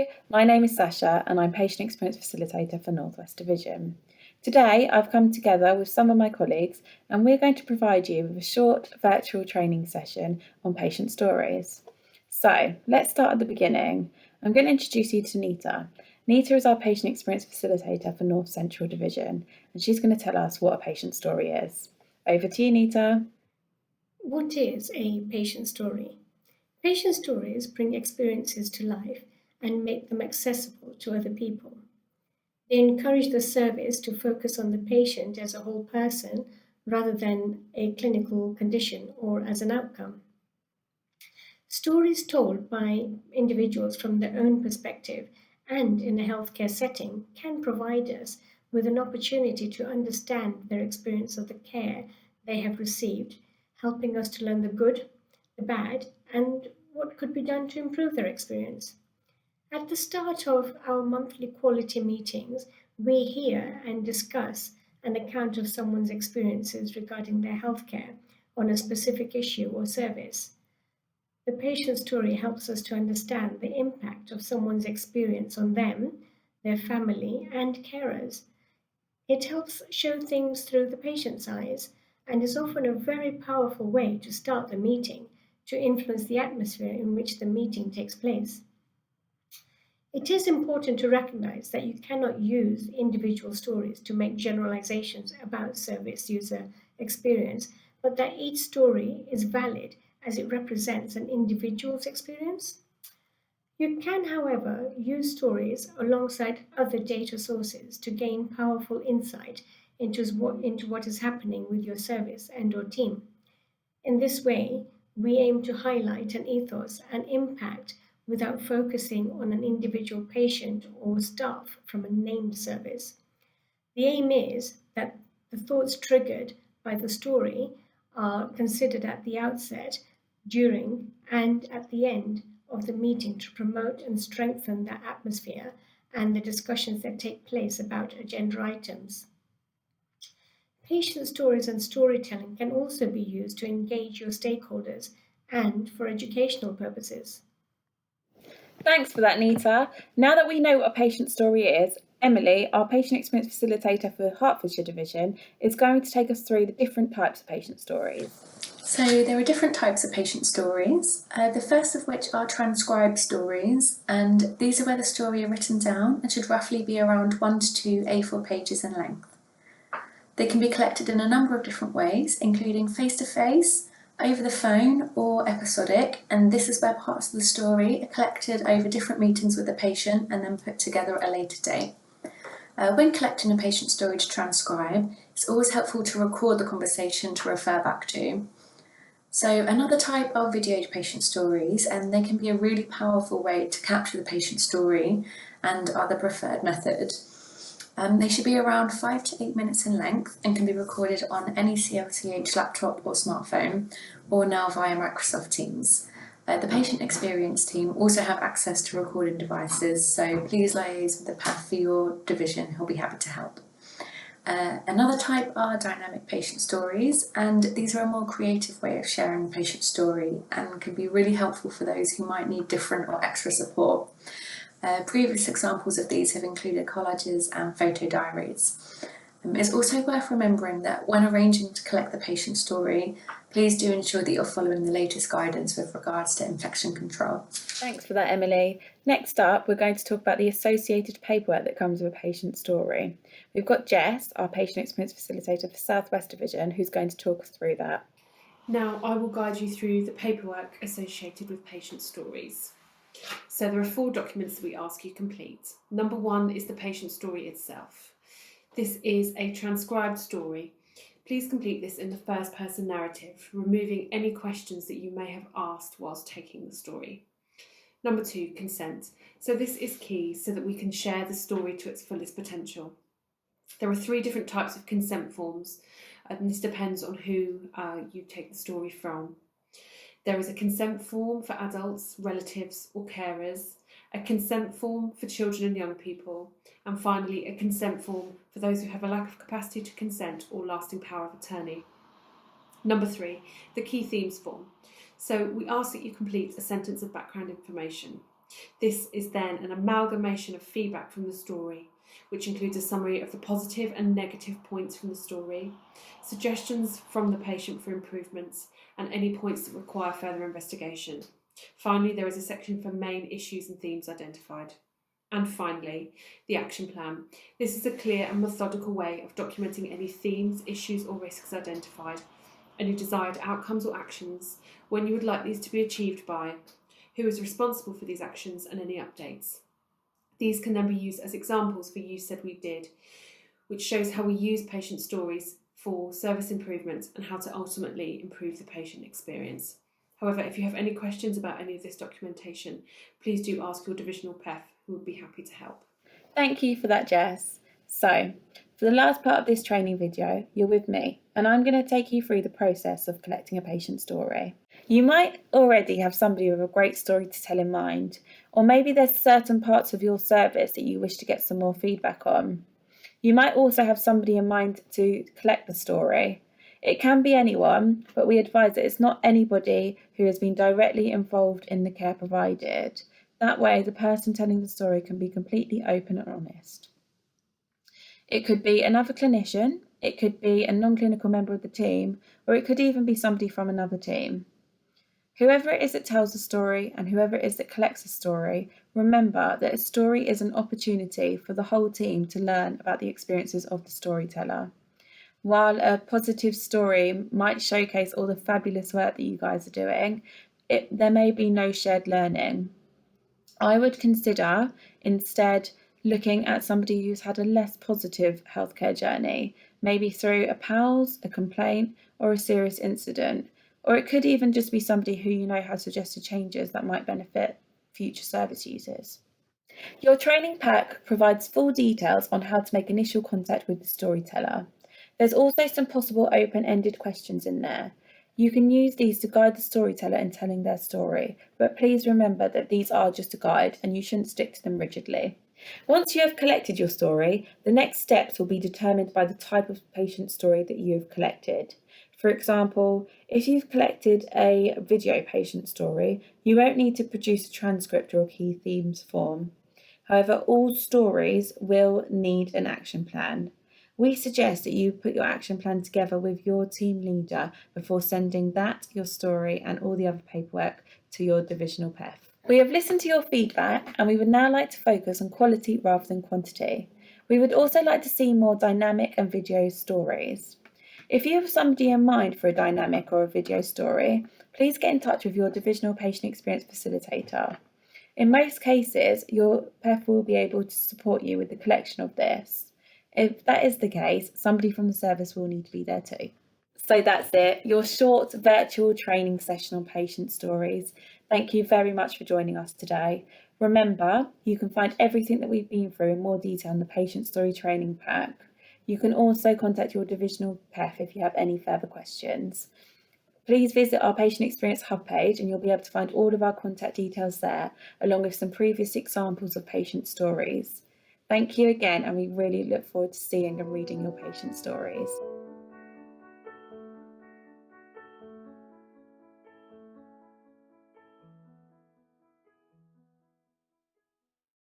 Hello, my name is Sasha and I'm Patient Experience Facilitator for North West Division. Today I've come together with some of my colleagues and we're going to provide you with a short virtual training session on patient stories. So let's start at the beginning. I'm going to introduce you to Nita. Nita is our Patient Experience Facilitator for North Central Division and she's going to tell us what a patient story is. Over to you, Nita. What is a patient story? Patient stories bring experiences to life and make them accessible to other people. They encourage the service to focus on the patient as a whole person rather than a clinical condition or as an outcome. Stories told by individuals from their own perspective and in a healthcare setting can provide us with an opportunity to understand their experience of the care they have received, helping us to learn the good, the bad, and what could be done to improve their experience. At the start of our monthly quality meetings, we hear and discuss an account of someone's experiences regarding their healthcare on a specific issue or service. The patient story helps us to understand the impact of someone's experience on them, their family, and carers. It helps show things through the patient's eyes and is often a very powerful way to start the meeting to influence the atmosphere in which the meeting takes place. It is important to recognize that you cannot use individual stories to make generalizations about service user experience, but that each story is valid as it represents an individual's experience. You can, however, use stories alongside other data sources to gain powerful insight into what is happening with your service and or team. In this way, we aim to highlight an ethos and impact without focusing on an individual patient or staff from a named service. The aim is that the thoughts triggered by the story are considered at the outset, during, and at the end of the meeting to promote and strengthen the atmosphere and the discussions that take place about agenda items. Patient stories and storytelling can also be used to engage your stakeholders and for educational purposes. Thanks for that, Nita. Now that we know what a patient story is, Emily, our patient experience facilitator for Hertfordshire Division, is going to take us through the different types of patient stories. So there are different types of patient stories, the first of which are transcribed stories, and these are where the story are written down and should roughly be around 1 to 2 A4 pages in length. They can be collected in a number of different ways, including face-to-face, over the phone, or episodic, and this is where parts of the story are collected over different meetings with the patient and then put together at a later date. When collecting a patient story to transcribe, it's always helpful to record the conversation to refer back to. So another type are videoed patient stories, and they can be a really powerful way to capture the patient story and are the preferred method. They should be around 5 to 8 minutes in length and can be recorded on any CLCH laptop or smartphone, or now via Microsoft Teams. The patient experience team also have access to recording devices, so please liaise with the PAF for your division, who'll be happy to help. Another type are dynamic patient stories, and these are a more creative way of sharing a patient story and can be really helpful for those who might need different or extra support. Previous examples of these have included collages and photo diaries. It's also worth remembering that when arranging to collect the patient story, please do ensure that you're following the latest guidance with regards to infection control. Thanks for that, Emily. Next up, we're going to talk about the associated paperwork that comes with a patient story. We've got Jess, our patient experience facilitator for South West Division, who's going to talk us through that. Now, I will guide you through the paperwork associated with patient stories. So there are 4 documents that we ask you complete. Number 1 is the patient story itself. This is a transcribed story. Please complete this in the first person narrative, removing any questions that you may have asked whilst taking the story. Number 2, consent. So this is key so that we can share the story to its fullest potential. There are 3 different types of consent forms, and this depends on who you take the story from. There is a consent form for adults, relatives or carers, a consent form for children and young people, and finally a consent form for those who have a lack of capacity to consent or lasting power of attorney. Number 3, the key themes form. So we ask that you complete a sentence of background information. This is then an amalgamation of feedback from the story, which includes a summary of the positive and negative points from the story, suggestions from the patient for improvements, and any points that require further investigation. Finally, there is a section for main issues and themes identified. And finally, the action plan. This is a clear and methodical way of documenting any themes, issues, or risks identified, any desired outcomes or actions, when you would like these to be achieved by, who is responsible for these actions, and any updates. These can then be used as examples for You Said We Did, which shows how we use patient stories for service improvements and how to ultimately improve the patient experience. However, if you have any questions about any of this documentation, please do ask your divisional PEF, who would be happy to help. Thank you for that, Jess. So, for the last part of this training video, you're with me, and I'm going to take you through the process of collecting a patient story. You might already have somebody with a great story to tell in mind, or maybe there's certain parts of your service that you wish to get some more feedback on. You might also have somebody in mind to collect the story. It can be anyone, but we advise that it's not anybody who has been directly involved in the care provided. That way, the person telling the story can be completely open and honest. It could be another clinician, it could be a non-clinical member of the team, or it could even be somebody from another team. Whoever it is that tells the story and whoever it is that collects the story, remember that a story is an opportunity for the whole team to learn about the experiences of the storyteller. While a positive story might showcase all the fabulous work that you guys are doing, there may be no shared learning. I would consider instead looking at somebody who's had a less positive healthcare journey, maybe through a PALS, a complaint, or a serious incident. Or it could even just be somebody who you know has suggested changes that might benefit future service users. Your training pack provides full details on how to make initial contact with the storyteller. There's also some possible open-ended questions in there. You can use these to guide the storyteller in telling their story, but please remember that these are just a guide and you shouldn't stick to them rigidly. Once you have collected your story, the next steps will be determined by the type of patient story that you have collected. For example, if you've collected a video patient story, you won't need to produce a transcript or a key themes form. However, all stories will need an action plan. We suggest that you put your action plan together with your team leader before sending your story, and all the other paperwork to your divisional PEF. We have listened to your feedback and we would now like to focus on quality rather than quantity. We would also like to see more dynamic and video stories. If you have somebody in mind for a dynamic or a video story, please get in touch with your divisional patient experience facilitator. In most cases, your PEF will be able to support you with the collection of this. If that is the case, somebody from the service will need to be there too. So that's it, your short virtual training session on patient stories. Thank you very much for joining us today. Remember, you can find everything that we've been through in more detail in the patient story training pack. You can also contact your divisional PEF if you have any further questions. Please visit our Patient Experience Hub page and you'll be able to find all of our contact details there, along with some previous examples of patient stories. Thank you again, and we really look forward to seeing and reading your patient stories.